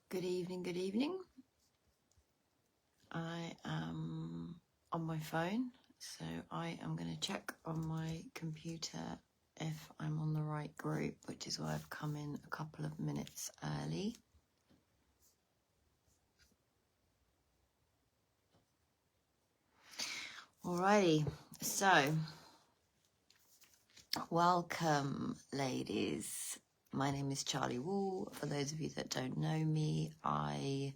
Good evening, good evening. I am on my phone, so I am going to check on my computer if I'm on the right group, which is why I've come in a couple of minutes early. Alrighty, so welcome, ladies. My name is Charli Wall. For those of you that don't know me, I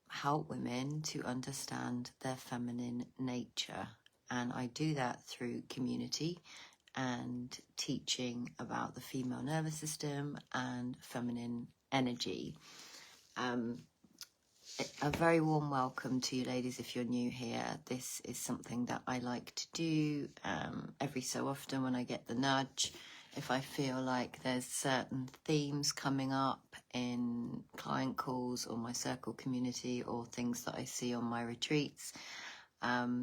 help women to understand their feminine nature, and I do that through community and teaching about the female nervous system and feminine energy. A very warm welcome to you ladies if you're new here. This is something that I like to do every so often when I get the nudge. If I feel like there's certain themes coming up in client calls or my circle community or things that I see on my retreats.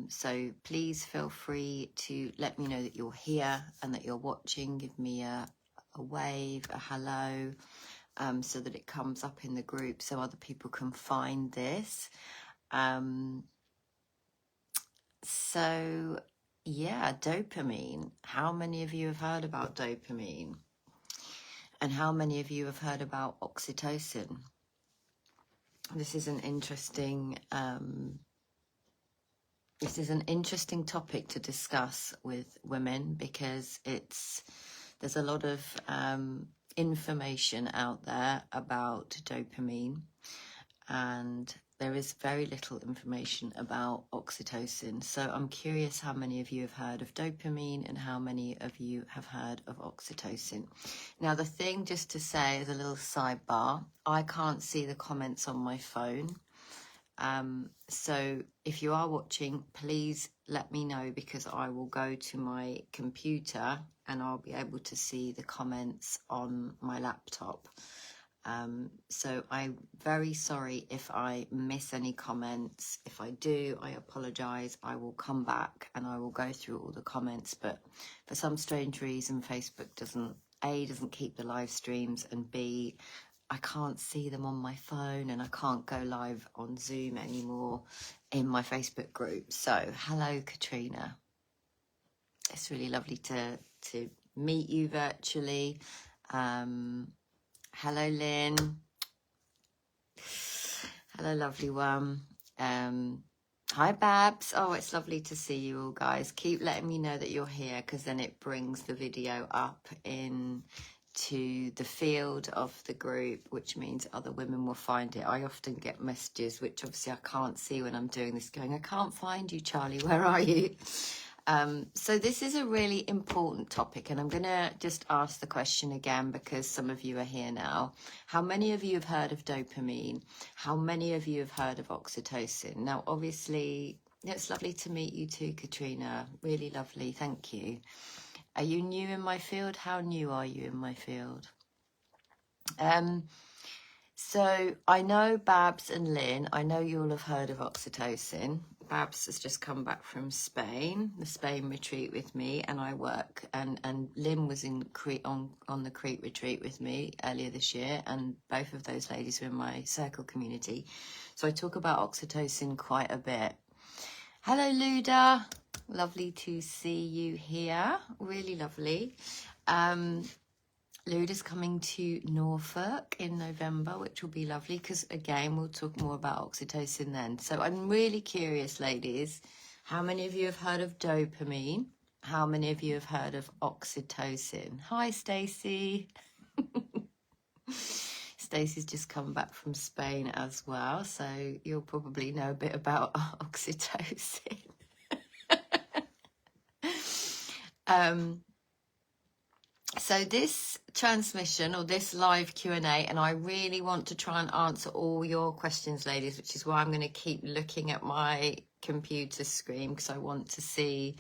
So please feel free to let me know that you're here and that you're watching. Give me a wave, a hello, so that it comes up in the group so other people can find this. So yeah, dopamine. How many of you have heard about dopamine? And how many of you have heard about oxytocin? This is an interesting topic to discuss with women because there's a lot of information out there about dopamine, and there is very little information about oxytocin. So I'm curious how many of you have heard of dopamine and how many of you have heard of oxytocin. Now, the thing just to say as a little sidebar, I can't see the comments on my phone. So if you are watching, please let me know, because I will go to my computer and I'll be able to see the comments on my laptop. So I'm very sorry if I miss any comments. If I do, I apologize. I will come back and I will go through all the comments, but for some strange reason, Facebook doesn't keep the live streams, and B, I can't see them on my phone, and I can't go live on Zoom anymore in my Facebook group. So hello, Katrina. It's really lovely to meet you virtually. Hello, Lynn. Hello, lovely one. Hi, Babs. Oh, it's lovely to see you all, guys. Keep letting me know that you're here, because then it brings the video up in to the field of the group, which means other women will find it. I often get messages, which obviously I can't see when I'm doing this, going, I can't find you, Charli, where are you? So this is a really important topic, and I'm going to just ask the question again because some of you are here now. How many of you have heard of dopamine? How many of you have heard of oxytocin? Now, obviously, it's lovely to meet you too, Katrina. Really lovely. Thank you. Are you new in my field? How new are you in my field? So I know Babs and Lynn, I know you'll have heard of oxytocin. Babs has just come back from Spain, the Spain retreat with me, and I work, and Lynn was in Crete, on the Crete retreat with me earlier this year, and both of those ladies are in my circle community. So I talk about oxytocin quite a bit. Hello, Luda. Lovely to see you here. Really lovely. Luda's coming to Norfolk in November, which will be lovely because, again, we'll talk more about oxytocin then. So I'm really curious, ladies, how many of you have heard of dopamine? How many of you have heard of oxytocin? Hi, Stacey. Stacey's just come back from Spain as well, so you'll probably know a bit about oxytocin. So this transmission, or this live Q&A, and I really want to try and answer all your questions, ladies, which is why I'm going to keep looking at my computer screen, because I want to see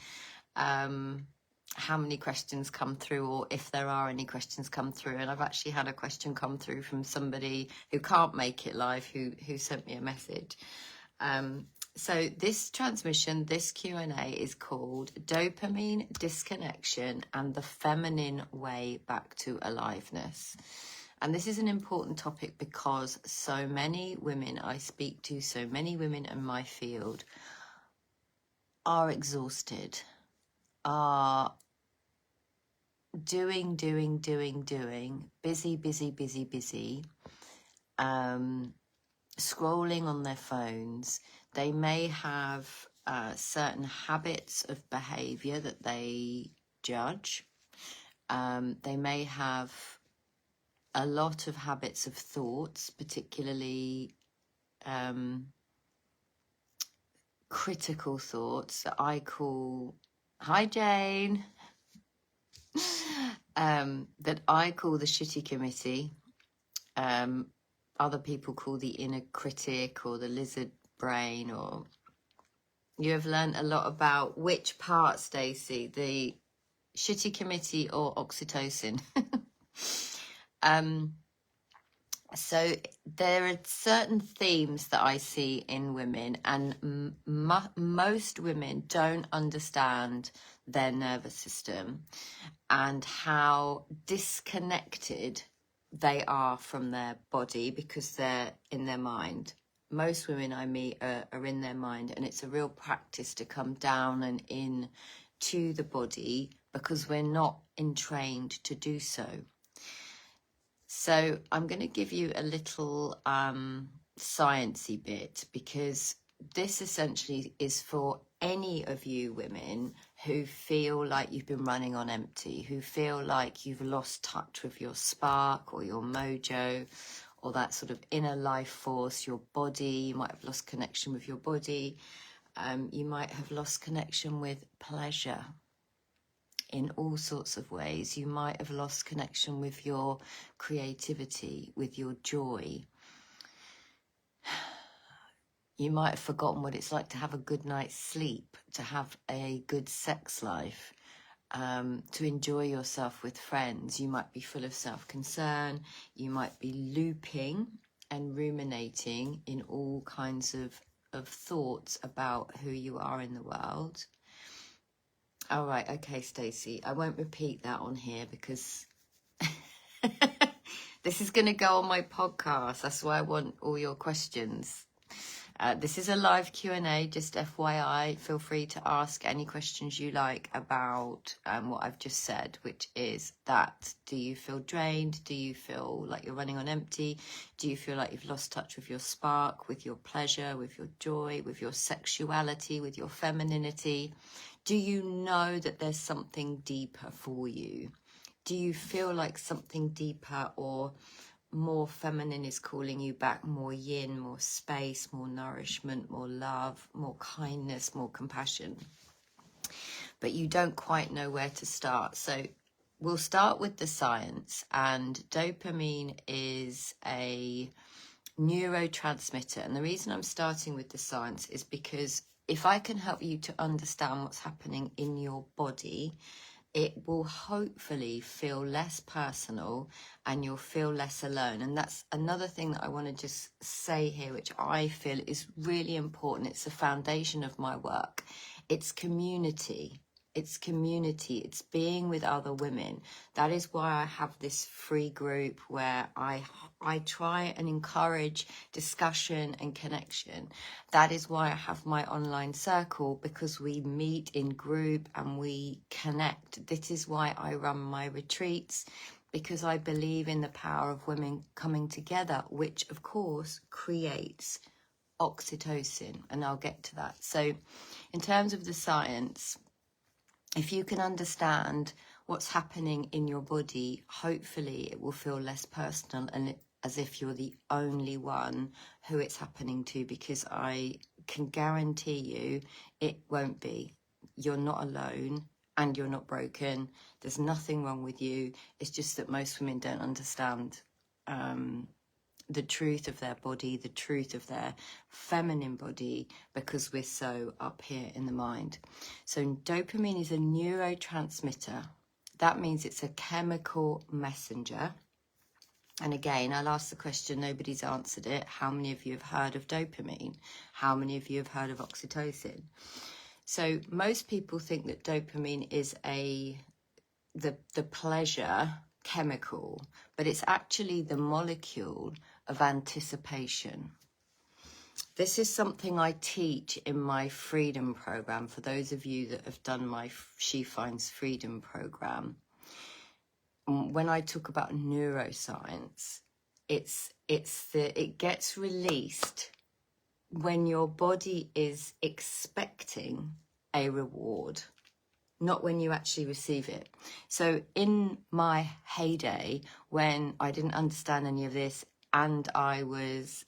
how many questions come through, or if there are any questions come through. And I've actually had a question come through from somebody who can't make it live, who sent me a message. So this transmission, this Q&A is called Dopamine Disconnection and the Feminine Way Back to Aliveness. And this is an important topic because so many women I speak to, so many women in my field are exhausted, are doing, busy, scrolling on their phones. They may have certain habits of behavior that they judge. They may have a lot of habits of thoughts, particularly critical thoughts that I call, hi Jane, that I call the shitty committee. Other people call the inner critic or the lizard brain. Or you have learned a lot about which part, Stacey, the shitty committee or oxytocin. So there are certain themes that I see in women, and most women don't understand their nervous system and how disconnected they are from their body because they're in their mind. Most women I meet are in their mind, and it's a real practice to come down and in to the body because we're not entrained to do so. So I'm going to give you a little sciencey bit, because this essentially is for any of you women who feel like you've been running on empty, who feel like you've lost touch with your spark or your mojo or that sort of inner life force, your body. You might have lost connection with your body. You might have lost connection with pleasure in all sorts of ways. You might have lost connection with your creativity, with your joy. You might have forgotten what it's like to have a good night's sleep, to have a good sex life, to enjoy yourself with friends. You might be full of self-concern. You might be looping and ruminating in all kinds of thoughts about who you are in the world. All right, okay, Stacey, I won't repeat that on here because this is going to go on my podcast. That's why I want all your questions. This is a live Q&A, just FYI. Feel free to ask any questions you like about what I've just said, which is that, do you feel drained? Do you feel like you're running on empty? Do you feel like you've lost touch with your spark, with your pleasure, with your joy, with your sexuality, with your femininity? Do you know that there's something deeper for you? Do you feel like something deeper or more feminine is calling you back? More yin, more space, more nourishment, more love, more kindness, more compassion. But you don't quite know where to start. So we'll start with the science. And dopamine is a neurotransmitter. And the reason I'm starting with the science is because if I can help you to understand what's happening in your body, it will hopefully feel less personal and you'll feel less alone. And that's another thing that I want to just say here, which I feel is really important. It's the foundation of my work. It's community. It's community. It's being with other women. That is why I have this free group where I try and encourage discussion and connection. That is why I have my online circle, because we meet in group and we connect. This is why I run my retreats, because I believe in the power of women coming together, which of course creates oxytocin, and I'll get to that. So in terms of the science, if you can understand what's happening in your body, hopefully it will feel less personal and as if you're the only one who it's happening to, because I can guarantee you it won't be. You're not alone and you're not broken. There's nothing wrong with you. It's just that most women don't understand the truth of their body, the truth of their feminine body, because we're so up here in the mind. So dopamine is a neurotransmitter. That means it's a chemical messenger. And again, I'll ask the question, nobody's answered it. How many of you have heard of dopamine? How many of you have heard of oxytocin? So most people think that dopamine is the pleasure chemical, but it's actually the molecule of anticipation. This is something I teach in my freedom program. For those of you that have done my She Finds Freedom program, when I talk about neuroscience, it gets released when your body is expecting a reward, not when you actually receive it. So in my heyday, when I didn't understand any of this, and I was,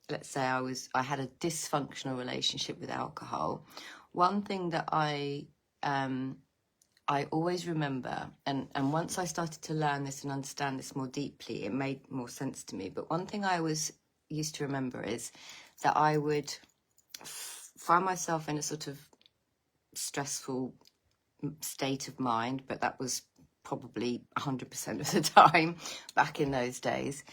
let's say I had a dysfunctional relationship with alcohol, one thing that I always remember, and once I started to learn this and understand this more deeply, it made more sense to me. But one thing I always used to remember is that I would find myself in a sort of stressful state of mind, but that was probably 100% of the time back in those days.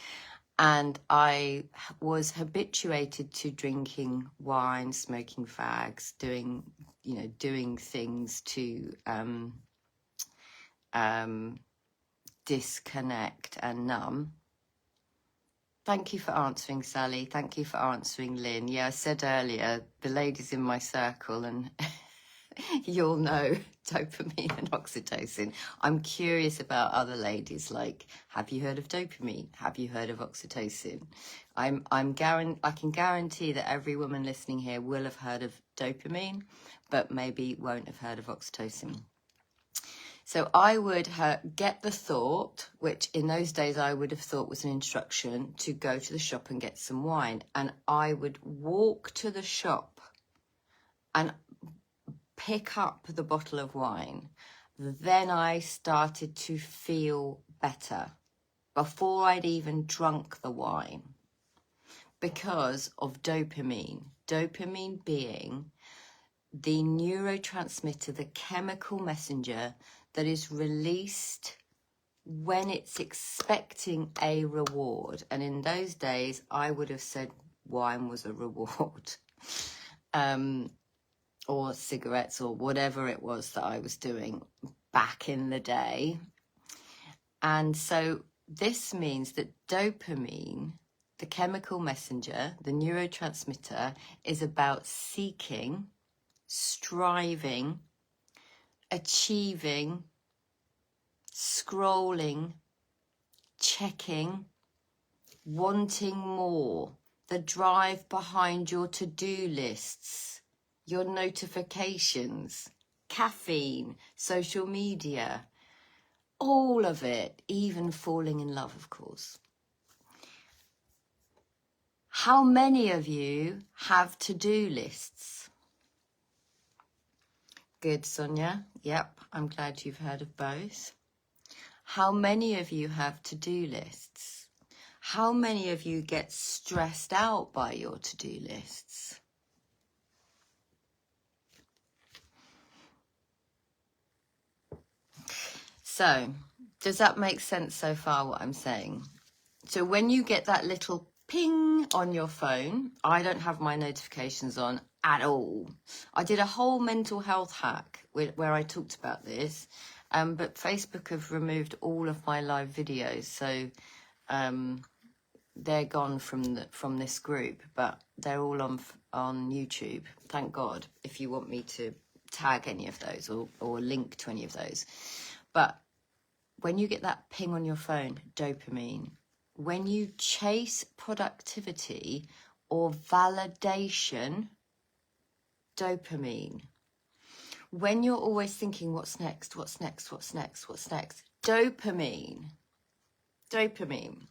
And I was habituated to drinking wine, smoking fags, doing things to disconnect and numb. Thank you for answering, Sally. Thank you for answering, Lynn. Yeah, I said earlier, the ladies in my circle, and you'll know dopamine and oxytocin. I'm curious about other ladies, like, have you heard of dopamine? Have you heard of oxytocin? I can guarantee that every woman listening here will have heard of dopamine, but maybe won't have heard of oxytocin. So I would get the thought, which in those days I would have thought was an instruction, to go to the shop and get some wine. And I would walk to the shop and pick up the bottle of wine. Then I started to feel better before I'd even drunk the wine, because of dopamine. Dopamine being the neurotransmitter, the chemical messenger that is released when it's expecting a reward. And in those days, I would have said wine was a reward, or cigarettes, or whatever it was that I was doing back in the day. And so this means that dopamine, the chemical messenger, the neurotransmitter, is about seeking, striving, achieving, scrolling, checking, wanting more, the drive behind your to-do lists, your notifications, caffeine, social media, all of it, even falling in love, of course. How many of you have to-do lists? Good, Sonia. Yep, I'm glad you've heard of both. How many of you have to-do lists? How many of you get stressed out by your to-do lists? So, does that make sense so far, what I'm saying? So when you get that little ping on your phone, I don't have my notifications on at all. I did a whole mental health hack where I talked about this, but Facebook have removed all of my live videos, so they're gone from this group, but they're all on YouTube. Thank God, if you want me to tag any of those or link to any of those. But when you get that ping on your phone, dopamine, when you chase productivity or validation, dopamine. When you're always thinking, what's next, what's next, what's next, what's next, dopamine. Dopamine.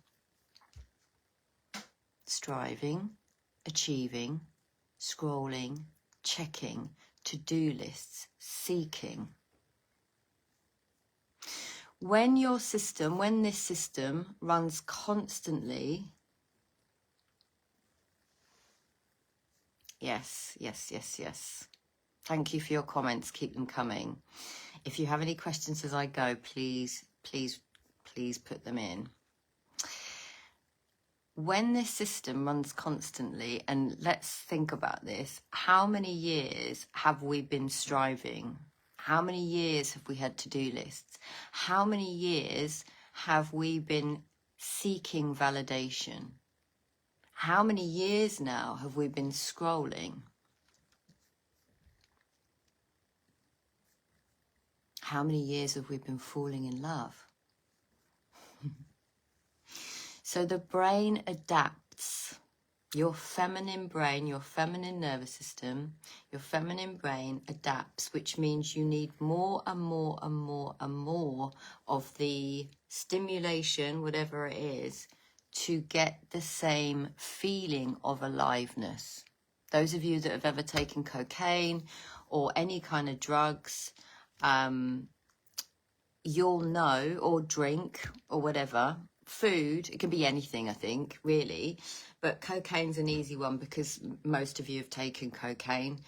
Striving, achieving, scrolling, checking, to-do lists, seeking. When this system runs constantly, yes. Thank you for your comments. Keep them coming. If you have any questions as I go, please put them in. When this system runs constantly, and let's think about this, how many years have we been striving? How many years have we had to-do lists? How many years have we been seeking validation? How many years now have we been scrolling? How many years have we been falling in love? So the brain adapts. Your feminine brain, your feminine nervous system, your feminine brain adapts, which means you need more and more and more and more of the stimulation, whatever it is, to get the same feeling of aliveness. Those of you that have ever taken cocaine or any kind of drugs, you'll know, or drink or whatever, food, it can be anything, I think, really, but cocaine's an easy one because most of you have taken cocaine.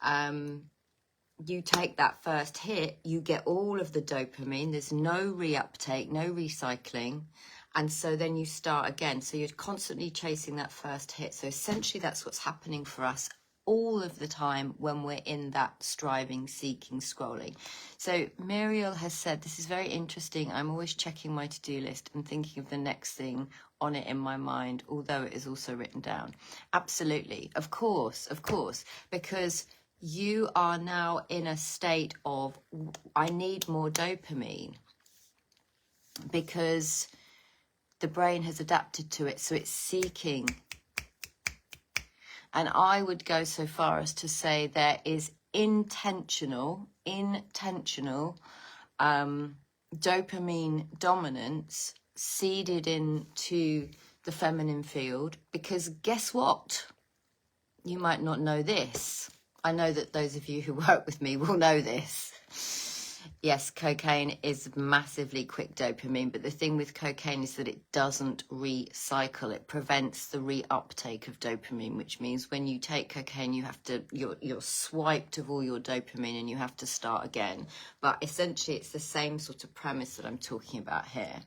You take that first hit, you get all of the dopamine, there's no reuptake, no recycling, and so then you start again. So you're constantly chasing that first hit. So essentially that's what's happening for us all of the time when we're in that striving, seeking, scrolling. So Muriel has said, this is very interesting. I'm always checking my to-do list and thinking of the next thing on it in my mind, although it is also written down. Absolutely. Of course, because you are now in a state of, I need more dopamine, because the brain has adapted to it. So it's seeking. And I would go so far as to say there is intentional dopamine dominance seeded into the feminine field, because guess what? You might not know this. I know that those of you who work with me will know this. Yes, cocaine is massively quick dopamine, but the thing with cocaine is that it doesn't recycle. It prevents the reuptake of dopamine, which means when you take cocaine, you have to, you're swiped of all your dopamine and you have to start again. But essentially, it's the same sort of premise that I'm talking about here.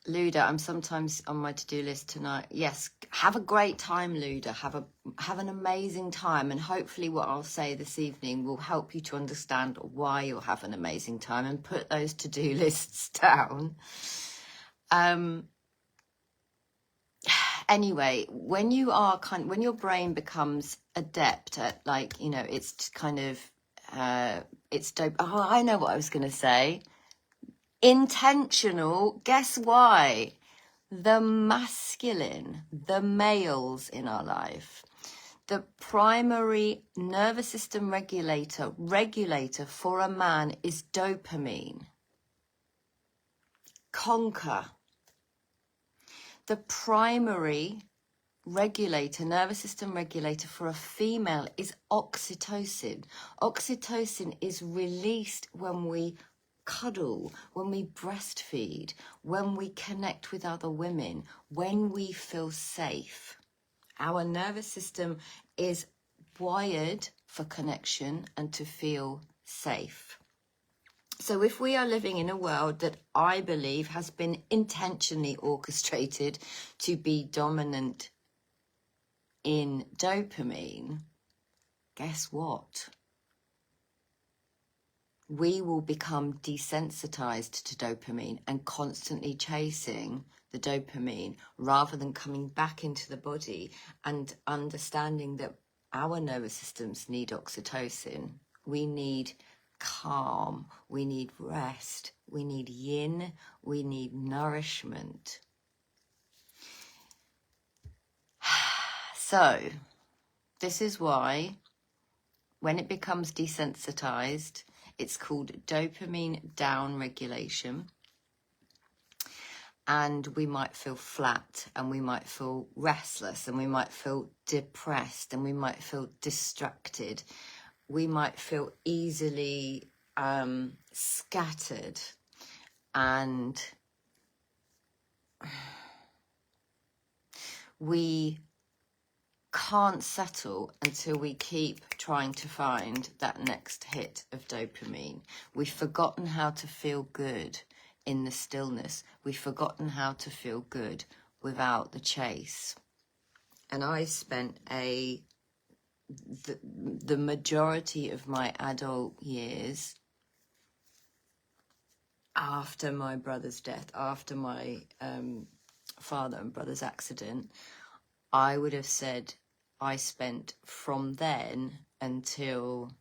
Luda, I'm sometimes on my to-do list tonight. Yes, have a great time, Luda. Have an amazing time, and hopefully what I'll say this evening will help you to understand why you'll have an amazing time and put those to-do lists down. Anyway, when you are when your brain becomes adept at, like, you know, it's kind of it's dope. Oh, I know what I was going to say. Intentional, guess why? The masculine, the males in our life, the primary nervous system regulator for a man is dopamine. Conquer. The primary regulator, nervous system regulator for a female is oxytocin. Oxytocin is released when we cuddle, when we breastfeed, when we connect with other women, when we feel safe. Our nervous system is wired for connection and to feel safe. So if we are living in a world that I believe has been intentionally orchestrated to be dominant in dopamine, guess what? We will become desensitized to dopamine and constantly chasing the dopamine rather than coming back into the body and understanding that our nervous systems need oxytocin. We need calm, we need rest, we need yin, we need nourishment. So this is why when it becomes desensitized, it's called dopamine down regulation, and we might feel flat, and we might feel restless, and we might feel depressed, and we might feel distracted. We might feel easily scattered, and we can't settle until we keep trying to find that next hit of dopamine. We've forgotten how to feel good in the stillness. We've forgotten how to feel good without the chase. And I spent the majority of my adult years after my brother's death, after my father and brother's accident, I would have said I spent from then until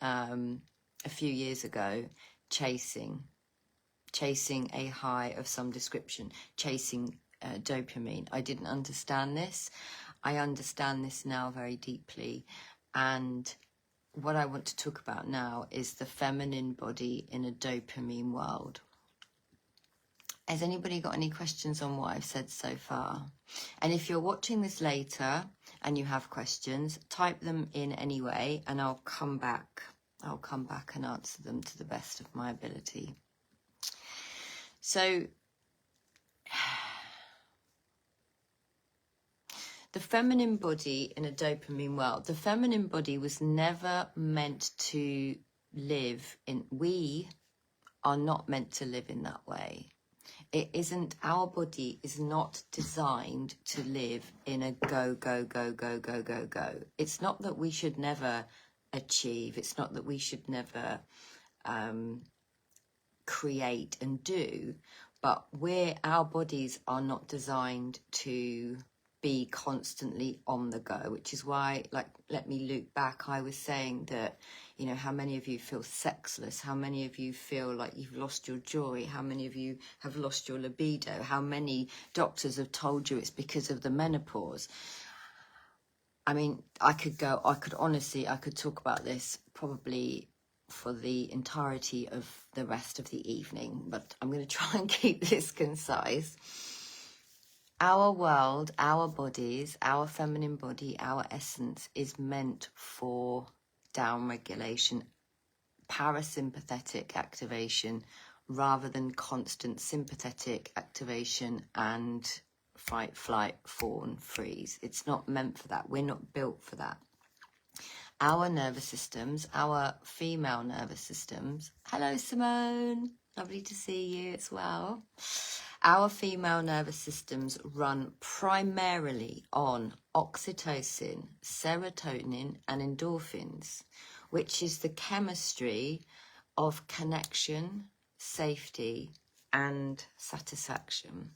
a few years ago chasing a high of some description, chasing dopamine. I didn't understand this. I understand this now very deeply. And what I want to talk about now is the feminine body in a dopamine world. Has anybody got any questions on what I've said so far? And if you're watching this later and you have questions, type them in anyway, and I'll come back and answer them to the best of my ability. So the feminine body in a dopamine world, the feminine body was never meant to live in, we are not meant to live in that way. It isn't, our body is not designed to live in a go, go, go, go, go, go, go. It's not that we should never achieve. It's not that we should never create and do, but our bodies are not designed to be constantly on the go, which is why, like, let me loop back. I was saying that, you know, how many of you feel sexless? How many of you feel like you've lost your joy? How many of you have lost your libido? How many doctors have told you it's because of the menopause? I mean, I could talk about this probably for the entirety of the rest of the evening, but I'm going to try and keep this concise. Our world, our bodies, our feminine body, our essence is meant for downregulation, parasympathetic activation, rather than constant sympathetic activation and fight, flight, fawn, freeze. It's not meant for that. We're not built for that. Our nervous systems, our female nervous systems. Hello, Simone. Lovely to see you as well. Our female nervous systems run primarily on oxytocin, serotonin, and endorphins, which is the chemistry of connection, safety, and satisfaction.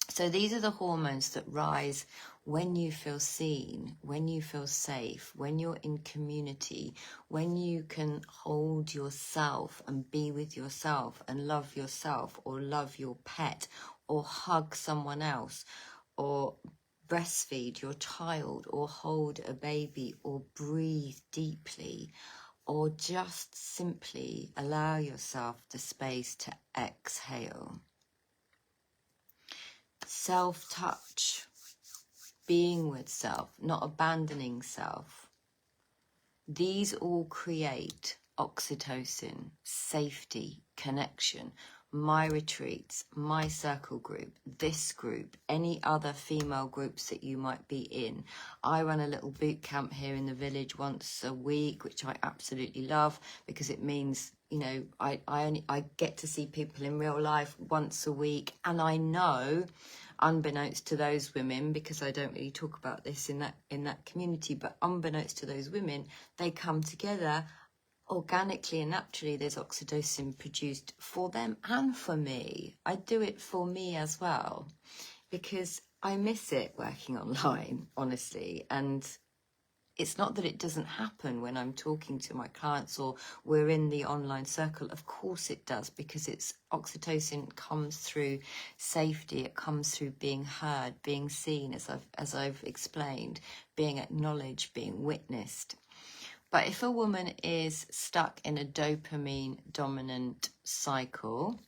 So these are the hormones that rise when you feel seen, when you feel safe, when you're in community, when you can hold yourself and be with yourself and love yourself, or love your pet, or hug someone else, or breastfeed your child, or hold a baby, or breathe deeply, or just simply allow yourself the space to exhale. Self-touch, being with self, not abandoning self. These all create oxytocin, safety, connection. My retreats, my circle group, this group, any other female groups that you might be in. I run a little boot camp here in the village once a week, which I absolutely love, because it means, you know, I get to see people in real life once a week. And I know, unbeknownst to those women, because I don't really talk about this in that community, but unbeknownst to those women, they come together organically and naturally. There's oxytocin produced for them and for me. I do it for me as well, because I miss it working online, honestly. And it's not that it doesn't happen when I'm talking to my clients or we're in the online circle. Of course it does, because it's oxytocin comes through safety. It comes through being heard, being seen, as I've explained, being acknowledged, being witnessed. But if a woman is stuck in a dopamine dominant cycle,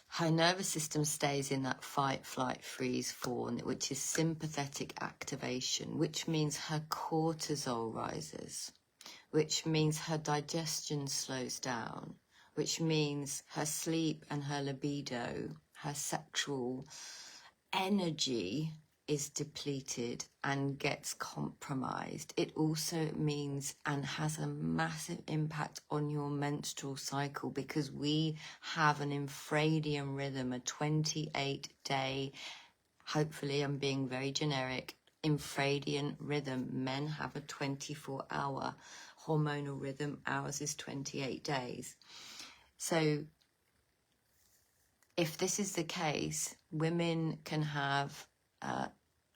her nervous system stays in that fight, flight, freeze, fawn, which is sympathetic activation, which means her cortisol rises, which means her digestion slows down, which means her sleep and her libido, her sexual energy is depleted and gets compromised. It also means and has a massive impact on your menstrual cycle, because we have an infradian rhythm, a 28-day, hopefully I'm being very generic, infradian rhythm. Men have a 24-hour hormonal rhythm. Ours is 28 days. So if this is the case, women can have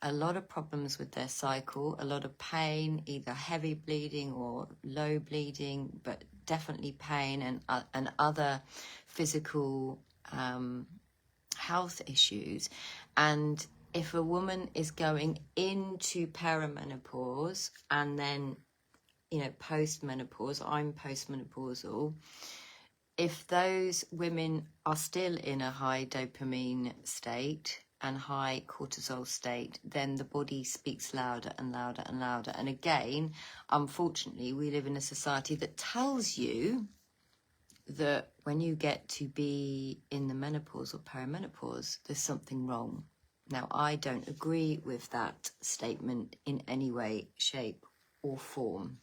a lot of problems with their cycle, a lot of pain, either heavy bleeding or low bleeding, but definitely pain and other physical health issues. And if a woman is going into perimenopause and then, you know, postmenopause, I'm postmenopausal, if those women are still in a high dopamine state and high cortisol state, then the body speaks louder and louder and louder. And again, unfortunately, we live in a society that tells you that when you get to be in the menopause or perimenopause, there's something wrong. Now, I don't agree with that statement in any way, shape, or form.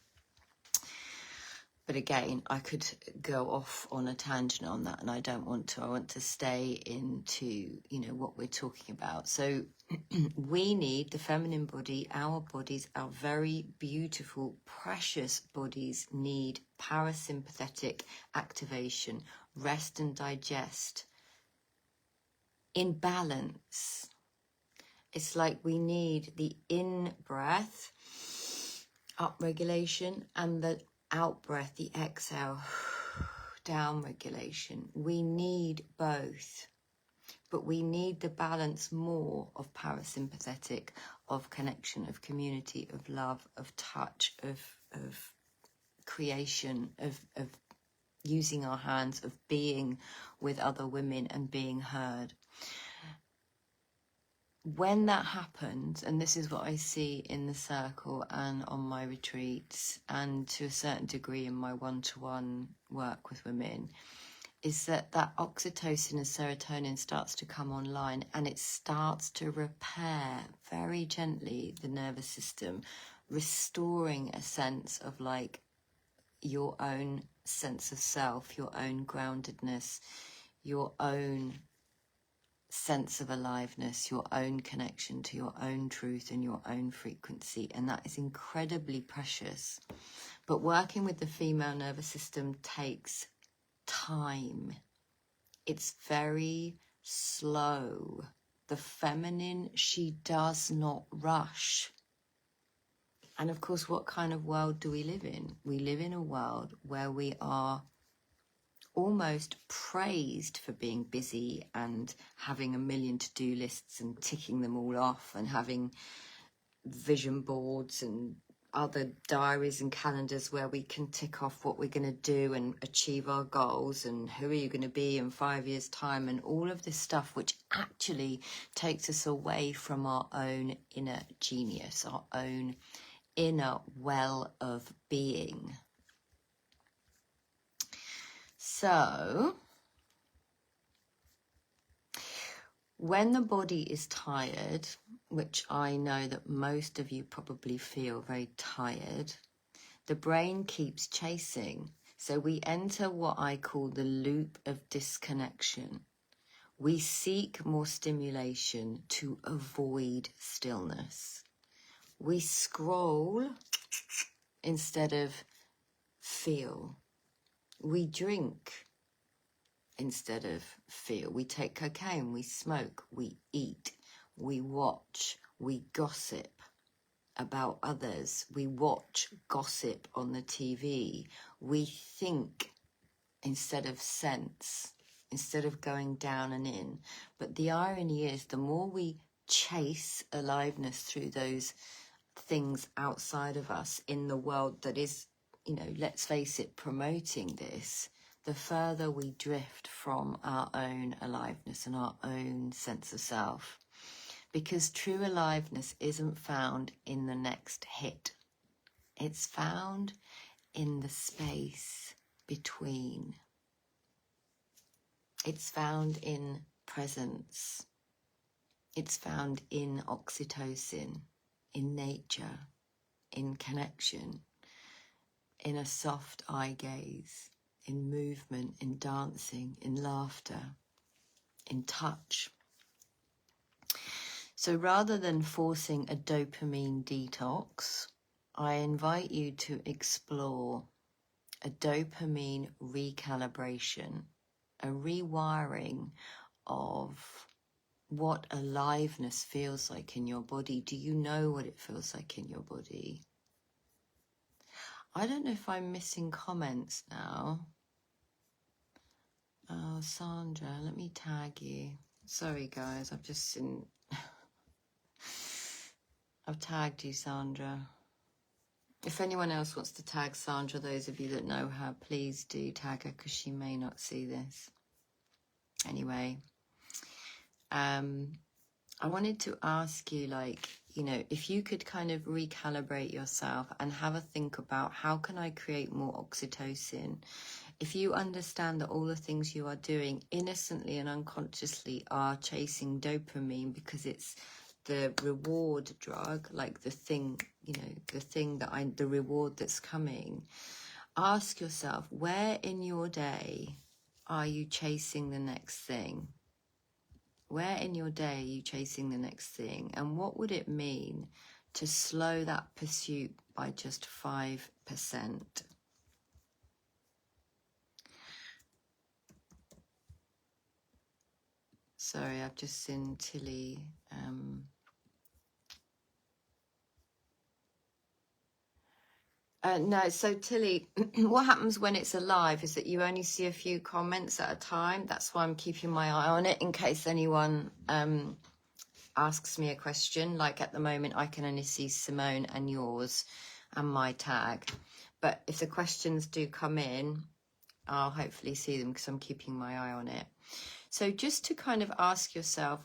But again, I could go off on a tangent on that, and I don't want to. I want to stay into, you know, what we're talking about. So we need the feminine body, our bodies, our very beautiful, precious bodies need parasympathetic activation, rest and digest, in balance. It's like we need the in-breath, up-regulation, and the out-breath, the exhale, down-regulation. We need both, but we need the balance more of parasympathetic, of connection, of community, of love, of touch, of creation, of using our hands, of being with other women and being heard. When that happens, and this is what I see in the circle and on my retreats and to a certain degree in my one-to-one work with women, is that oxytocin and serotonin starts to come online, and it starts to repair very gently the nervous system, restoring a sense of like your own sense of self, your own groundedness, your own sense of aliveness, your own connection to your own truth and your own frequency. And that is incredibly precious. But working with the female nervous system takes time. It's very slow. The feminine, she does not rush. And of course, what kind of world do we live in? We live in a world where we are almost praised for being busy and having a million to-do lists and ticking them all off, and having vision boards and other diaries and calendars where we can tick off what we're going to do and achieve our goals, and who are you going to be in 5 years' time, and all of this stuff, which actually takes us away from our own inner genius, our own inner well of being. So when the body is tired, which I know that most of you probably feel very tired, the brain keeps chasing. So we enter what I call the loop of disconnection. We seek more stimulation to avoid stillness. We scroll instead of feel. We drink instead of feel. We take cocaine, we smoke, we eat, we watch, we gossip about others, we watch gossip on the TV, we think instead of sense, instead of going down and in. But the irony is, the more we chase aliveness through those things outside of us in the world that is, you know, let's face it, promoting this, the further we drift from our own aliveness and our own sense of self. Because true aliveness isn't found in the next hit. It's found in the space between. It's found in presence. It's found in oxytocin, in nature, in connection, in a soft eye gaze, in movement, in dancing, in laughter, in touch. So rather than forcing a dopamine detox, I invite you to explore a dopamine recalibration, a rewiring of what aliveness feels like in your body. Do you know what it feels like in your body? I don't know if I'm missing comments now. Oh, Sandra, let me tag you. Sorry, guys, I've just seen... I've tagged you, Sandra. If anyone else wants to tag Sandra, those of you that know her, please do tag her, because she may not see this. Anyway, I wanted to ask you, like, you know, if you could kind of recalibrate yourself and have a think about how can I create more oxytocin? If you understand that all the things you are doing innocently and unconsciously are chasing dopamine because it's the reward drug, like the thing, you know, the thing that the reward that's coming, ask yourself, where in your day are you chasing the next thing? Where in your day are you chasing the next thing? And what would it mean to slow that pursuit by just 5%? Sorry, I've just seen Tilly. No, so Tilly, what happens when it's alive is that you only see a few comments at a time. That's why I'm keeping my eye on it in case anyone asks me a question. Like at the moment, I can only see Simone and yours and my tag. But if the questions do come in, I'll hopefully see them because I'm keeping my eye on it. So just to kind of ask yourself,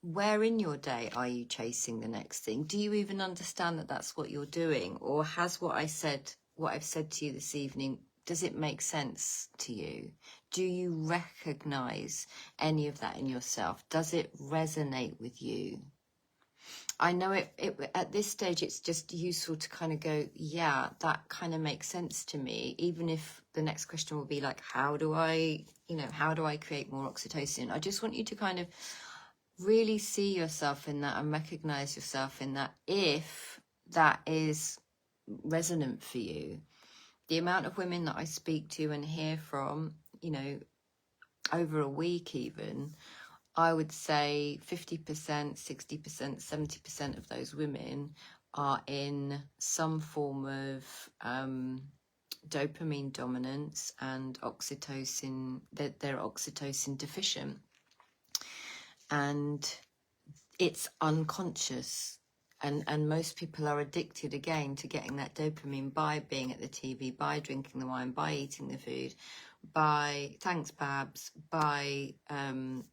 where in your day are you chasing the next thing? Do you even understand that that's what you're doing? Or has what I've said to you this evening, does it make sense to you? Do you recognize any of that in yourself? Does it resonate with you? I know it at this stage, it's just useful to kind of go, yeah, that kind of makes sense to me. Even if the next question will be like, how do I create more oxytocin? I just want you to kind of really see yourself in that and recognize yourself in that, if that is resonant for you. The amount of women that I speak to and hear from, you know, over a week even, I would say 50%, 60%, 70% of those women are in some form of dopamine dominance and oxytocin, that they're oxytocin deficient. And it's unconscious. And most people are addicted again to getting that dopamine by being at the TV, by drinking the wine, by eating the food, by, thanks Babs, by, I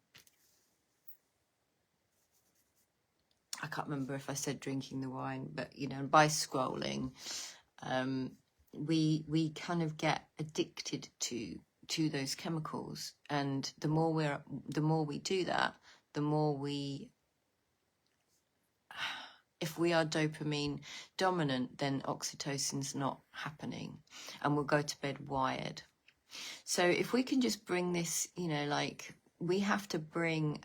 can't remember if I said drinking the wine, but, you know, by scrolling, we kind of get addicted to those chemicals. And the more we do that, the more if we are dopamine dominant, then oxytocin's not happening and we'll go to bed wired. So if we can just bring this, you know, like we have to bring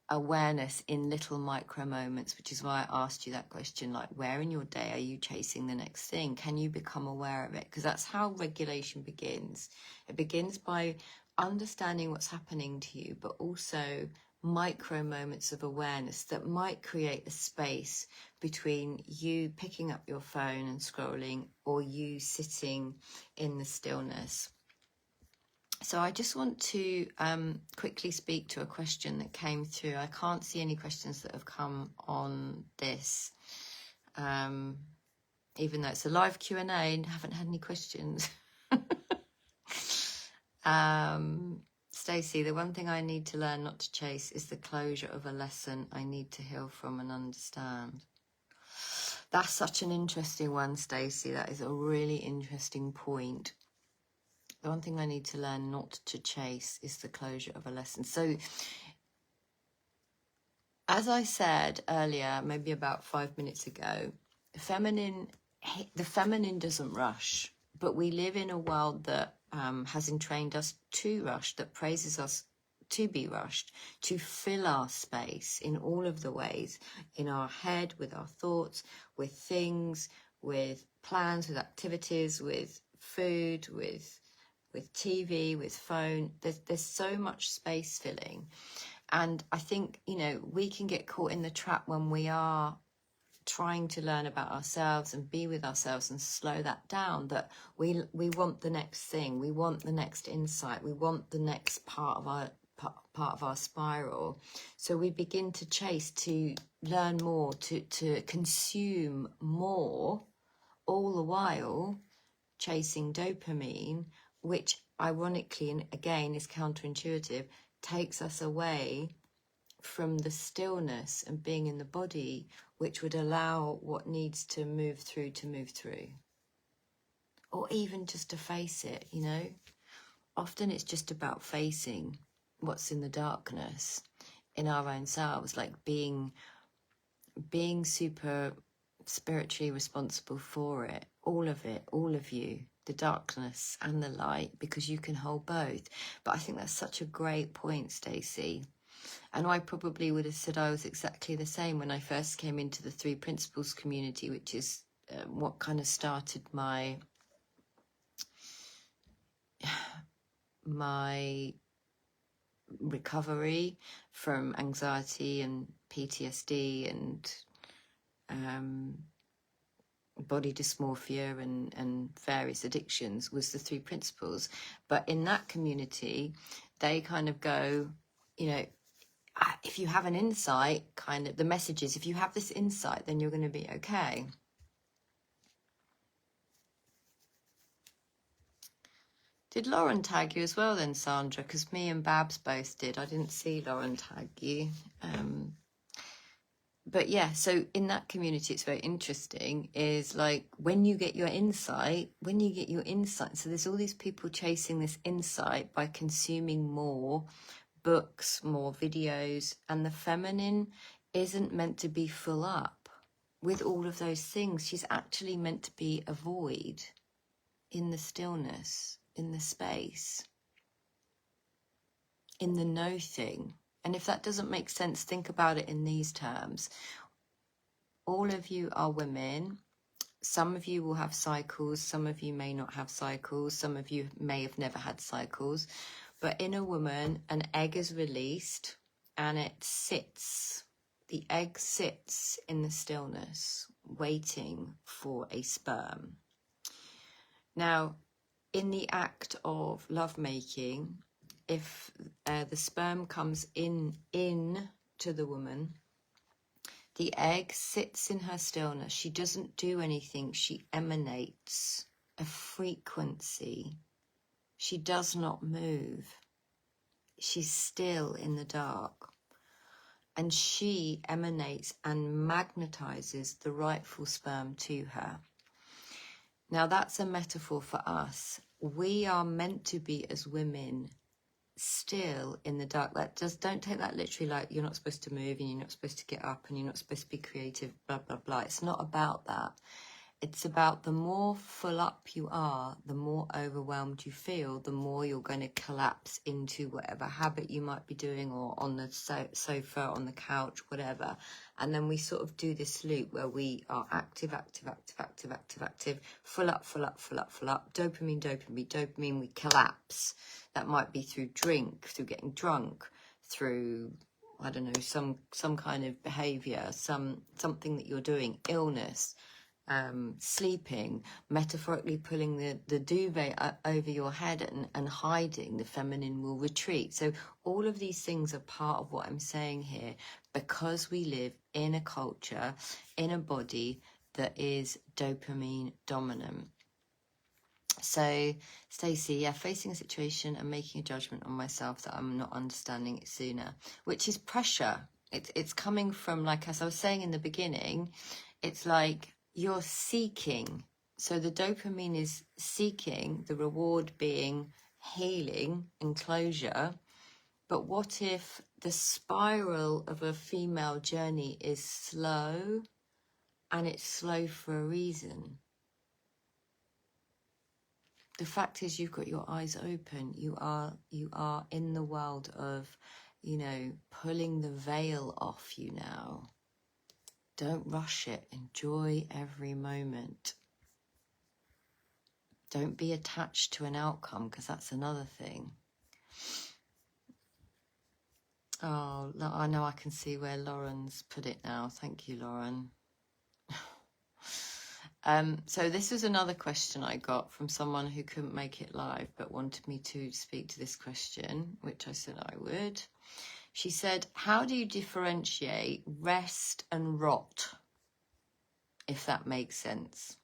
awareness in little micro moments, which is why I asked you that question, like where in your day are you chasing the next thing? Can you become aware of it? Because that's how regulation begins. It begins by understanding what's happening to you, but also micro moments of awareness that might create a space between you picking up your phone and scrolling or you sitting in the stillness. So I just want to quickly speak to a question that came through. I can't see any questions that have come on this, even though it's a live Q&A and haven't had any questions. Stacey, the one thing I need to learn not to chase is the closure of a lesson I need to heal from and understand. That's such an interesting one, Stacey. That is a really interesting point. The one thing I need to learn not to chase is the closure of a lesson. So, as I said earlier, maybe about 5 minutes ago, the feminine doesn't rush, but we live in a world that has entrained us to rush, that praises us to be rushed, to fill our space in all of the ways, in our head, with our thoughts, with things, with plans, with activities, with food, with TV, with phone. There's so much space filling. And I think, you know, we can get caught in the trap when we are trying to learn about ourselves and be with ourselves and slow that down, that we want the next thing, we want the next insight, we want the next part of our spiral. So we begin to chase, to learn more, to consume more, all the while chasing dopamine, which ironically, and again is counterintuitive, takes us away from the stillness and being in the body, which would allow what needs to move through, or even just to face it. You know, often it's just about facing what's in the darkness in our own selves, like being super spiritually responsible for it, all of you, the darkness and the light, because you can hold both. But I think that's such a great point, Stacey. And I probably would have said I was exactly the same when I first came into the Three Principles community, which is what kind of started my recovery from anxiety and PTSD and body dysmorphia and various addictions, was the Three Principles. But in that community, they kind of go, you know, if you have an insight, kind of the message is, if you have this insight, then you're going to be okay. Did Lauren tag you as well then, Sandra? Because me and Babs both did. I didn't see Lauren tag you. But yeah, so in that community, it's very interesting, is like when you get your insight, so there's all these people chasing this insight by consuming more books, more videos, and the feminine isn't meant to be full up with all of those things. She's actually meant to be a void in the stillness, in the space, in the no thing. And if that doesn't make sense, think about it in these terms. All of you are women. Some of you will have cycles, some of you may not have cycles, some of you may have never had cycles. But in a woman, an egg is released and the egg sits in the stillness, waiting for a sperm. Now, in the act of lovemaking, if the sperm comes in to the woman, the egg sits in her stillness. She doesn't do anything. She emanates a frequency. She does not move. She's still in the dark. And she emanates and magnetizes the rightful sperm to her. Now, that's a metaphor for us. We are meant to be, as women, still in the dark. Don't take that literally, like you're not supposed to move and you're not supposed to get up and you're not supposed to be creative, blah, blah, blah. It's not about that. It's about the more full up you are, the more overwhelmed you feel, the more you're going to collapse into whatever habit you might be doing, or on the sofa, on the couch, whatever. And then we sort of do this loop where we are active, full up, dopamine, we collapse. That might be through through getting drunk, through, I don't know, some kind of behavior, something that you're doing, illness, sleeping, metaphorically pulling the duvet over your head and hiding. The feminine will retreat. So all of these things are part of what I'm saying here, because we live in a culture, in a body that is dopamine dominant. So, Stacey, yeah, facing a situation and making a judgment on myself that I'm not understanding it sooner, which is pressure. It's coming from, like, as I was saying in the beginning, it's like you're seeking. So the dopamine is seeking, the reward being healing and closure. But what if the spiral of a female journey is slow, and it's slow for a reason? The fact is, you've got your eyes open. You are in the world of, you know, pulling the veil off you now. Don't rush it. Enjoy every moment. Don't be attached to an outcome, because that's another thing. Oh, I know, I can see where Lauren's put it now. Thank you, Lauren. So this was another question I got from someone who couldn't make it live but wanted me to speak to this question, which I said I would. She said, how do you differentiate rest and rot, if that makes sense?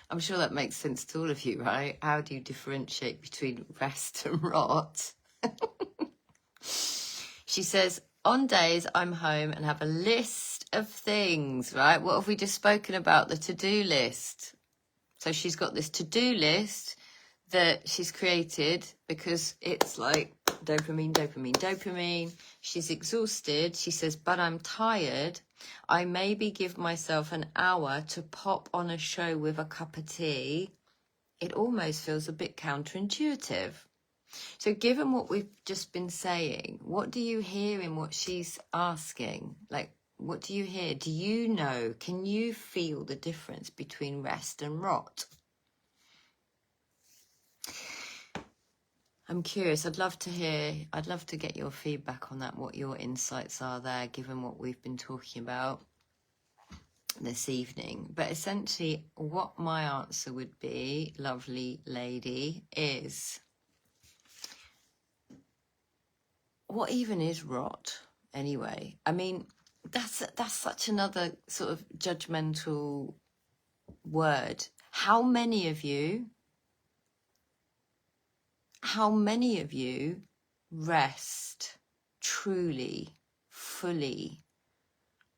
I'm sure that makes sense to all of you, right? How do you differentiate between rest and rot? She says, on days I'm home and have a list of things, right? What have we just spoken about? The to-do list. So she's got this to-do list that she's created because it's like dopamine, dopamine, dopamine. She's exhausted. She says, but I'm tired. I maybe give myself an hour to pop on a show with a cup of tea. It almost feels a bit counterintuitive. So given what we've just been saying, what do you hear in what she's asking? Like, what do you hear? Do you know, can you feel the difference between rest and rot? I'm curious. I'd love to get your feedback on that, what your insights are there, given what we've been talking about this evening. But essentially, what my answer would be, lovely lady, is what even is rot anyway? I mean, that's such another sort of judgmental word. How many of you rest truly, fully?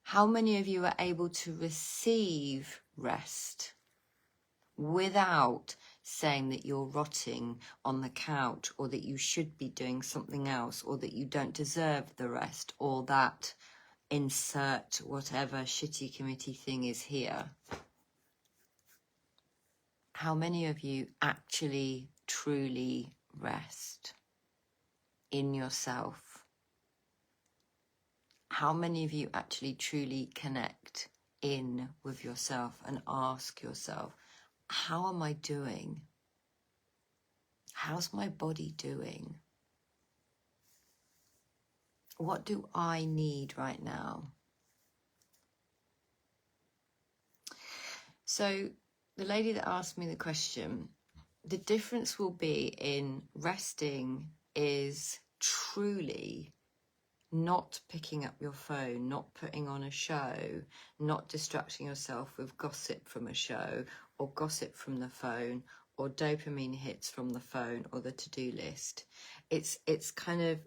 How many of you are able to receive rest without saying that you're rotting on the couch, or that you should be doing something else, or that you don't deserve the rest, or that insert whatever shitty committee thing is here? How many of you actually truly rest in yourself? How many of you actually truly connect in with yourself and ask yourself, how am I doing? How's my body doing? What do I need right now? So the lady that asked me the question, the difference will be in resting is truly not picking up your phone, not putting on a show, not distracting yourself with gossip from a show, or gossip from the phone, or dopamine hits from the phone, or the to-do list. It's kind of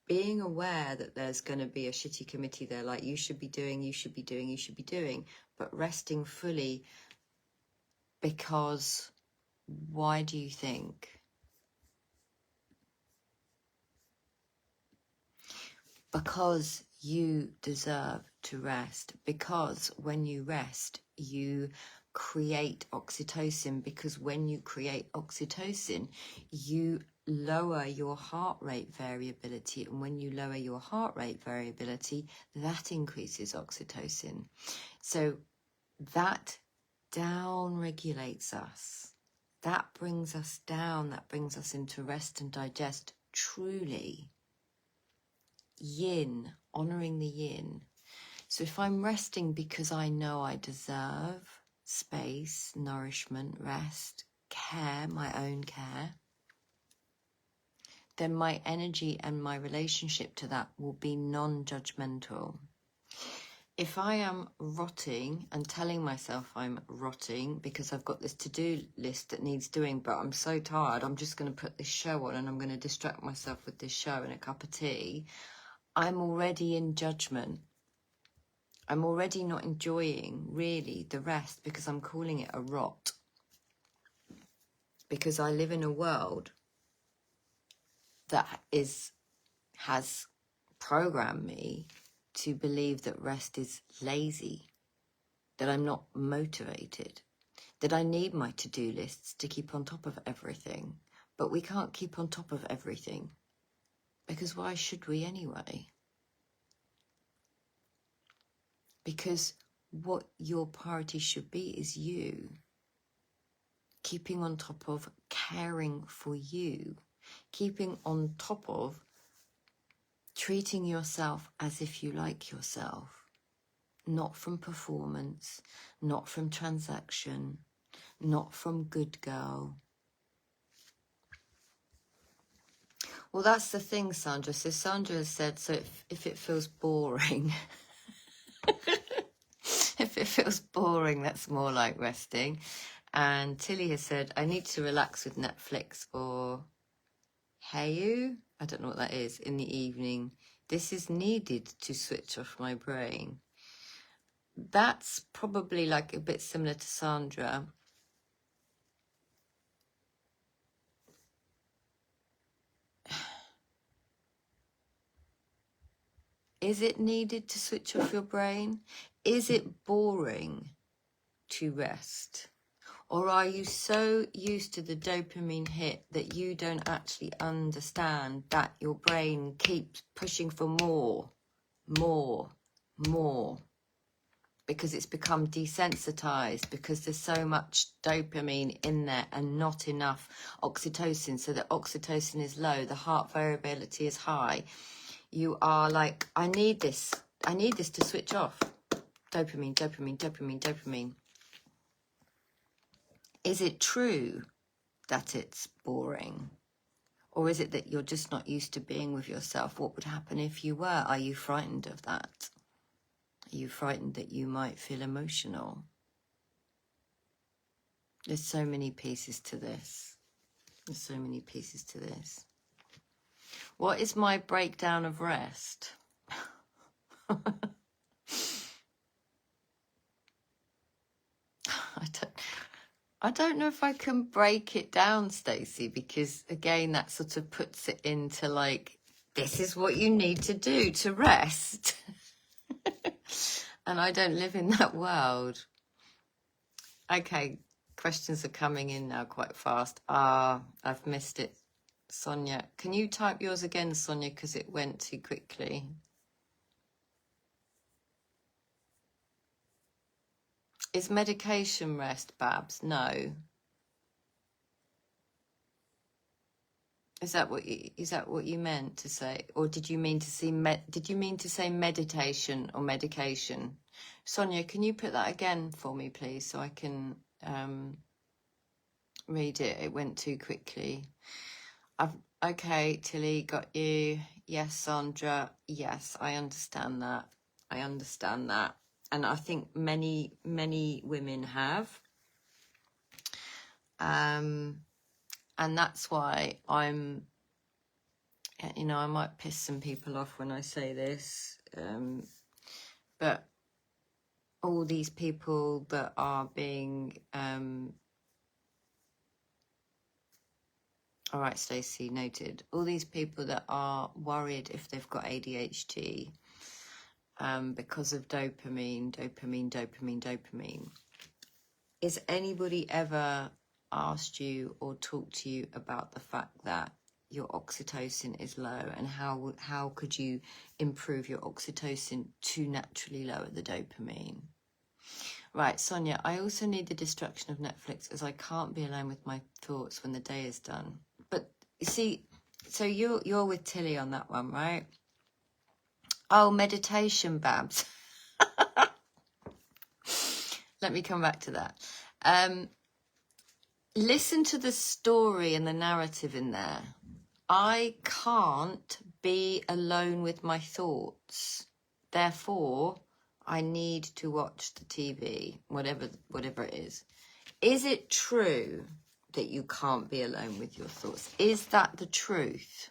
being aware that there's going to be a shitty committee there, like you should be doing, you should be doing, you should be doing, but resting fully. Because why do you think? Because you deserve to rest. Because when you rest, you create oxytocin. Because when you create oxytocin, you lower your heart rate variability. And when you lower your heart rate variability, that increases oxytocin. So that down regulates us. That brings us down. That brings us into rest and digest truly. Yin, honoring the yin. So if I'm resting because I know I deserve space, nourishment, rest, care, my own care, then my energy and my relationship to that will be non-judgmental. If I am rotting and telling myself I'm rotting because I've got this to-do list that needs doing, but I'm so tired, I'm just going to put this show on and I'm going to distract myself with this show and a cup of tea, I'm already in judgment. I'm already not enjoying, really, the rest because I'm calling it a rot. Because I live in a world that has programmed me to believe that rest is lazy, that I'm not motivated, that I need my to-do lists to keep on top of everything. But we can't keep on top of everything, because why should we anyway? Because what your priority should be is you. keeping on top of caring for you, keeping on top of treating yourself as if you like yourself, not from performance, not from transaction, not from good girl. Well, that's the thing, Sandra. So Sandra has said, so if it feels boring, if it feels boring, that's more like resting. And Tilly has said, I need to relax with Netflix or Heyu, I don't know what that is, in the evening. This is needed to switch off my brain. That's probably like a bit similar to Sandra. Is it needed to switch off your brain? Is it boring to rest? Or are you so used to the dopamine hit that you don't actually understand that your brain keeps pushing for more, more, more? Because it's become desensitized, because there's so much dopamine in there and not enough oxytocin. So the oxytocin is low, the heart variability is high. You are like, I need this to switch off. Dopamine, dopamine, dopamine, dopamine. Is it true that it's boring? Or is it that you're just not used to being with yourself? What would happen if you were? Are you frightened of that? Are you frightened that you might feel emotional? There's so many pieces to this. There's so many pieces to this. What is my breakdown of rest? I don't know if I can break it down, Stacey, because again, that sort of puts it into like, this is what you need to do to rest. And I don't live in that world. Okay, questions are coming in now quite fast. I've missed it. Sonia, can you type yours again, Sonia, because it went too quickly. Is medication rest, Babs? No. Is that what you meant to say, or did you mean to say meditation or medication? Sonia, can you put that again for me, please, so I can read it? It went too quickly. Okay, Tilly, got you. Yes, Sandra. Yes, I understand that. And I think many women have. And that's why I'm, I might piss some people off when I say this, but all these people that are being, all right, Stacey, noted, all these people that are worried if they've got ADHD because of dopamine. Is anybody ever asked you or talked to you about the fact that your oxytocin is low, and how could you improve your oxytocin to naturally lower the dopamine? Right, Sonia, I also need the distraction of Netflix as I can't be alone with my thoughts when the day is done. But you see, so you're with Tilly on that one, right? Oh, meditation, Babs. Let me come back to that. Listen to the story and the narrative in there. I can't be alone with my thoughts. Therefore, I need to watch the TV, whatever it is. Is it true that you can't be alone with your thoughts? Is that the truth?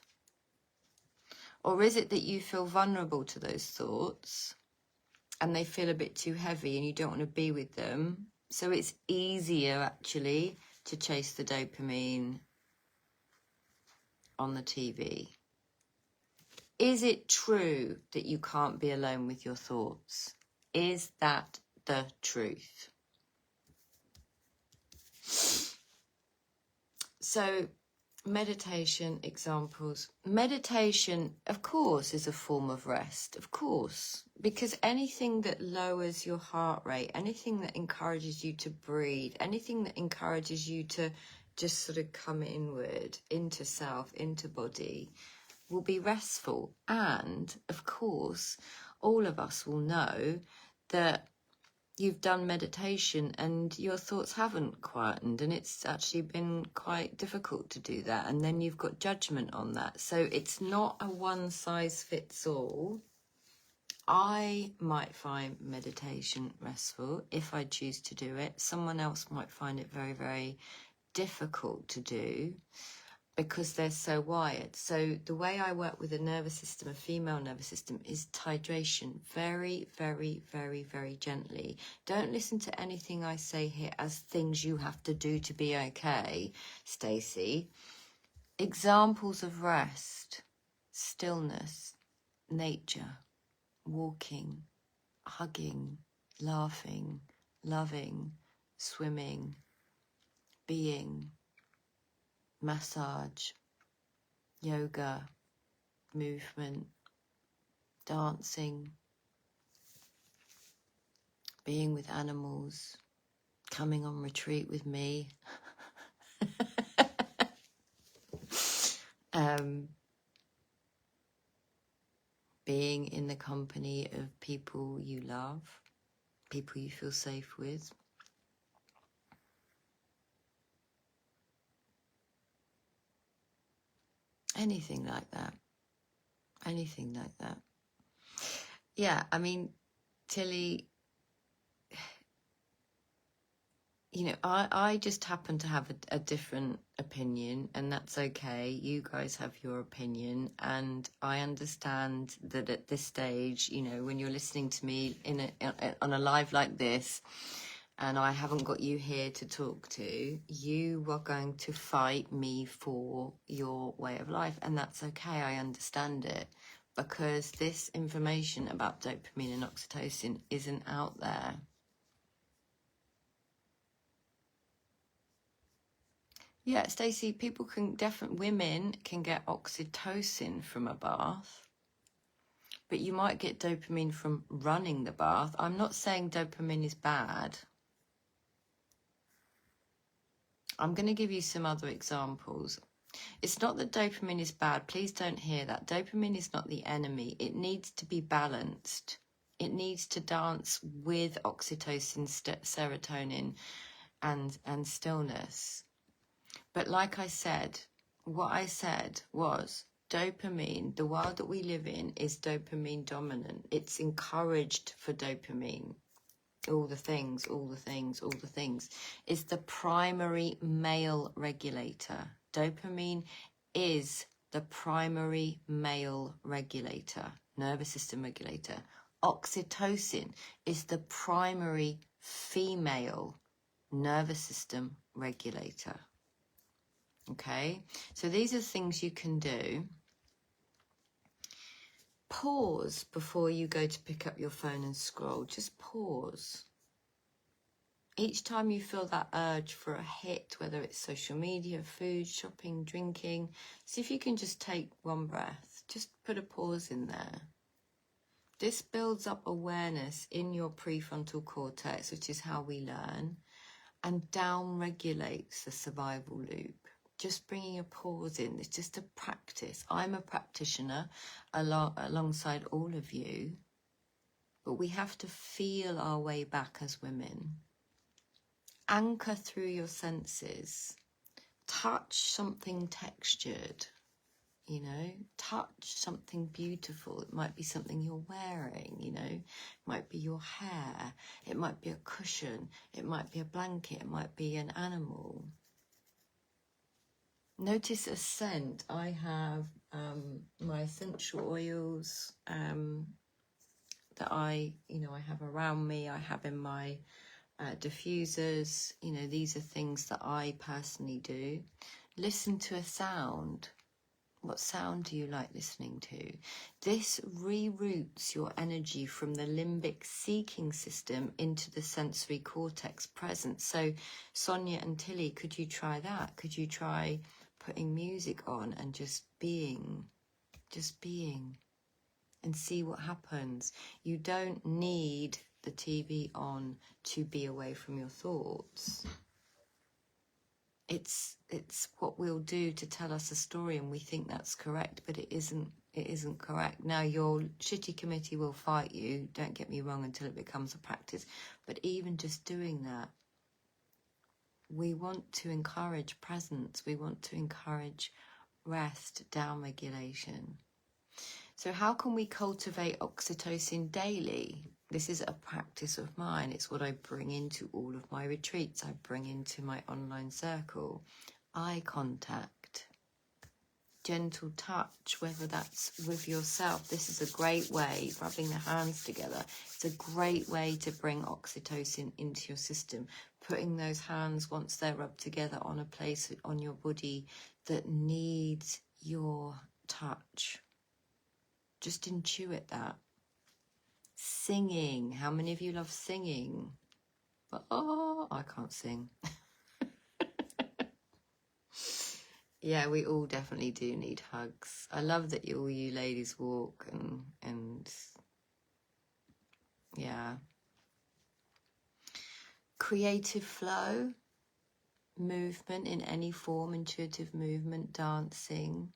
Or is it that you feel vulnerable to those thoughts and they feel a bit too heavy and you don't want to be with them? So it's easier actually to chase the dopamine on the TV. Is it true that you can't be alone with your thoughts? Is that the truth? So Meditation examples. Meditation, of course, is a form of rest, of course, because anything that lowers your heart rate, anything that encourages you to breathe, anything that encourages you to just sort of come inward, into self, into body, will be restful. And, of course, all of us will know that you've done meditation and your thoughts haven't quietened, and it's actually been quite difficult to do that, and then you've got judgment on that. So it's not a one size fits all. I might find meditation restful if I choose to do it. Someone else might find it very, very difficult to do because they're so wired. So the way I work with a nervous system, a female nervous system, is titration. Very, very, very, very gently. Don't listen to anything I say here as things you have to do to be okay, Stacey. Examples of rest: stillness, nature, walking, hugging, laughing, loving, swimming, being, massage, yoga, movement, dancing, being with animals, coming on retreat with me, being in the company of people you love, people you feel safe with. Anything like that. Anything like that. Yeah, I mean, Tilly, you know, I just happen to have a different opinion, and that's okay. You guys have your opinion, and I understand that at this stage, you know, when you're listening to me on a live like this, and I haven't got you here to talk to, you are going to fight me for your way of life, and that's okay. I understand it, because this information about dopamine and oxytocin isn't out there. Yeah, Stacey, women can get oxytocin from a bath, but you might get dopamine from running the bath. I'm not saying dopamine is bad. I'm going to give you some other examples. It's not that dopamine is bad. Please don't hear that. Dopamine is not the enemy. It needs to be balanced. It needs to dance with oxytocin, serotonin, and stillness. But like I said, what I said was dopamine, the world that we live in is dopamine dominant. It's encouraged for dopamine. All the things. It's the primary male regulator. Dopamine is the primary male regulator, nervous system regulator. Oxytocin is the primary female nervous system regulator. Okay, so these are things you can do. Pause before you go to pick up your phone and scroll. Just pause. Each time you feel that urge for a hit, whether it's social media, food, shopping, drinking, see if you can just take one breath. Just put a pause in there. This builds up awareness in your prefrontal cortex, which is how we learn, and down-regulates the survival loop. Just bringing a pause in. It's just a practice. I'm a practitioner alongside all of you, but we have to feel our way back as women. Anchor through your senses. Touch something textured, you know, touch something beautiful. It might be something you're wearing, you know, it might be your hair, it might be a cushion, it might be a blanket, it might be an animal. Notice a scent. I have my essential oils that I have around me. I have in my diffusers. You know, these are things that I personally do. Listen to a sound. What sound do you like listening to? This reroutes your energy from the limbic seeking system into the sensory cortex present. So, Sonia and Tilly, could you try that? Could you try putting music on and just being, and see what happens. You don't need the TV on to be away from your thoughts. It's what we'll do to tell us a story, and we think that's correct, but it isn't correct. Now, your shitty committee will fight you, don't get me wrong, until it becomes a practice. But even just doing that, we want to encourage presence. We want to encourage rest, down regulation. So how can we cultivate oxytocin daily? This is a practice of mine. It's what I bring into all of my retreats. I bring into my online circle. Eye contact, gentle touch, whether that's with yourself. This is a great way, rubbing the hands together. It's a great way to bring oxytocin into your system. Putting those hands, once they're rubbed together, on a place on your body that needs your touch. Just intuit that. Singing. How many of you love singing? But, oh, I can't sing. Yeah, we all definitely do need hugs. I love that all you ladies walk and yeah. Creative flow, movement in any form, intuitive movement, dancing,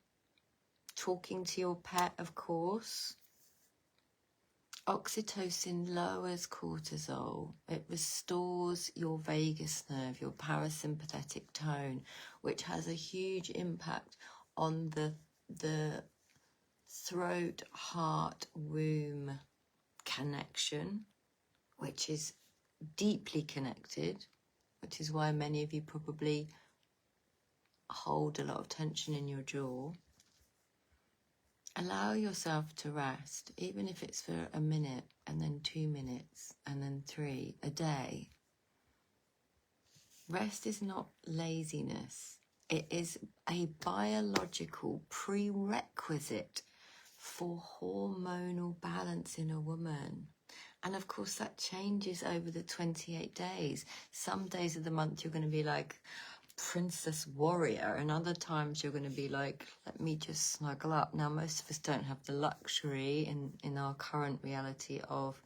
talking to your pet, of course. Oxytocin lowers cortisol. It restores your vagus nerve, your parasympathetic tone, which has a huge impact on the throat, heart, womb connection, which is deeply connected, which is why many of you probably hold a lot of tension in your jaw. Allow yourself to rest, even if it's for a minute, and then 2 minutes, and then 3 a day. Rest is not laziness. It is a biological prerequisite for hormonal balance in a woman. And of course that changes over the 28 days. Some days of the month you're going to be like princess warrior, and other times you're going to be like, let me just snuggle up. Now, most of us don't have the luxury in our current reality of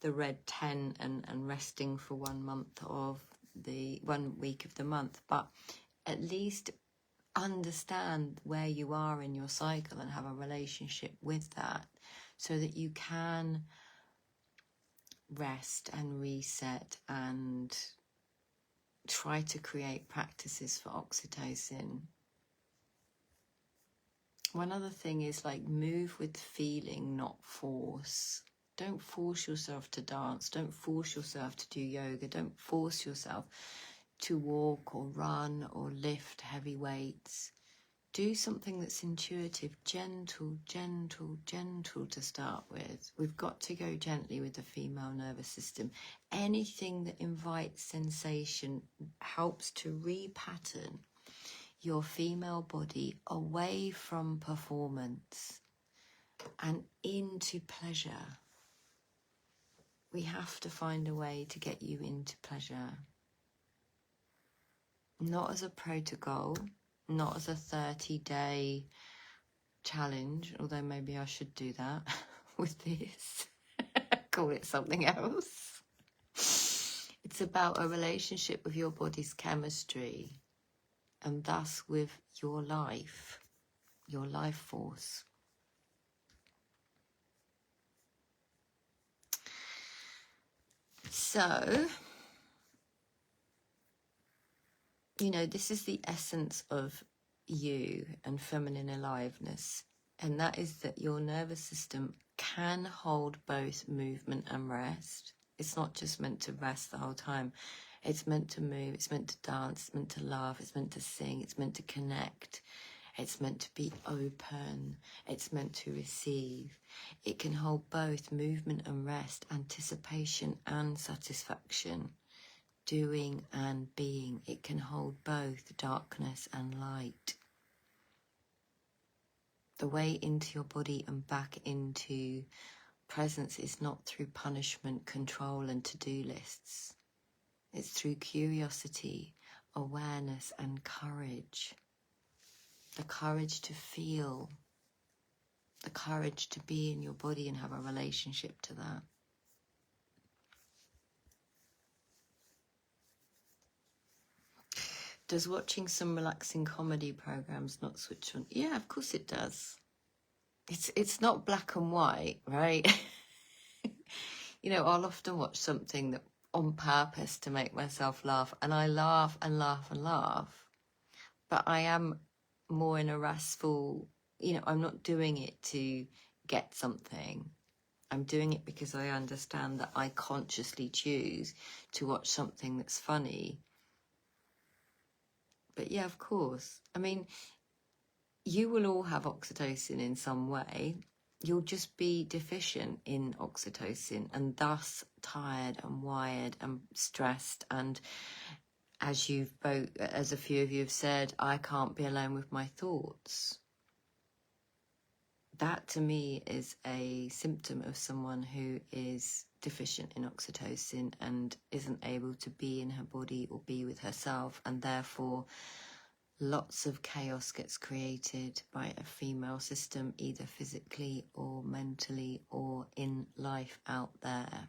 the red 10 and resting for 1 month of the 1 week of the month, but at least understand where you are in your cycle and have a relationship with that, so that you can rest and reset and try to create practices for oxytocin. One other thing is, like, move with feeling, not force. Don't force yourself to dance. Don't force yourself to do yoga. Don't force yourself to walk or run or lift heavy weights. Do something that's intuitive, gentle, gentle, gentle to start with. We've got to go gently with the female nervous system. Anything that invites sensation helps to repattern your female body away from performance and into pleasure. We have to find a way to get you into pleasure. Not as a protocol, not as a 30-day challenge, although maybe I should do that with this. Call it something else. It's about a relationship with your body's chemistry, and thus with your life force. So, you know, this is the essence of you and feminine aliveness, and that is that your nervous system can hold both movement and rest. It's not just meant to rest the whole time. It's meant to move, it's meant to dance, it's meant to laugh, it's meant to sing, it's meant to connect, it's meant to be open, it's meant to receive. It can hold both movement and rest, anticipation and satisfaction, doing and being. It can hold both darkness and light. The way into your body and back into presence is not through punishment, control and to-do lists. It's through curiosity, awareness and courage. the courage to feel, the courage to be in your body and have a relationship to that. Does watching some relaxing comedy programs not switch on? Yeah, of course it does. It's not black and white, right? You know, I'll often watch something that on purpose to make myself laugh, and I laugh and laugh and laugh. But I am more in a restful, you know, I'm not doing it to get something. I'm doing it because I understand that I consciously choose to watch something that's funny. But yeah, of course. I mean, you will all have oxytocin in some way. You'll just be deficient in oxytocin and thus tired and wired and stressed. And as a few of you have said, I can't be alone with my thoughts. That to me is a symptom of someone who is deficient in oxytocin and isn't able to be in her body or be with herself, and therefore lots of chaos gets created by a female system, either physically or mentally or in life out there.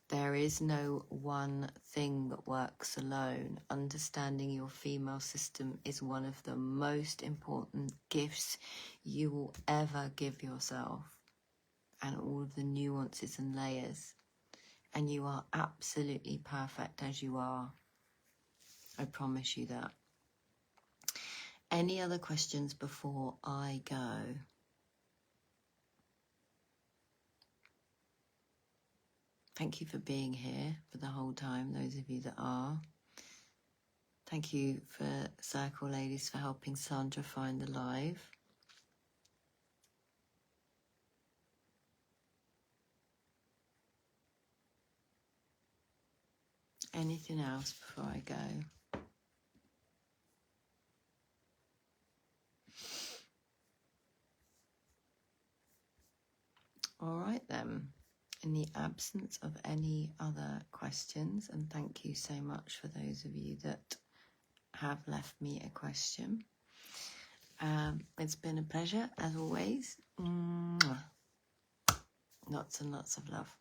There is no one thing that works alone. Understanding your female system is one of the most important gifts you will ever give yourself, and all of the nuances and layers. And you are absolutely perfect as you are. I promise you that. Any other questions before I go? Thank you for being here for the whole time, those of you that are. Thank you for Circle Ladies for helping Sandra find the live. Anything else before I go? All right then. In the absence of any other questions, and thank you so much for those of you that have left me a question. It's been a pleasure as always. Mwah. Lots and lots of love.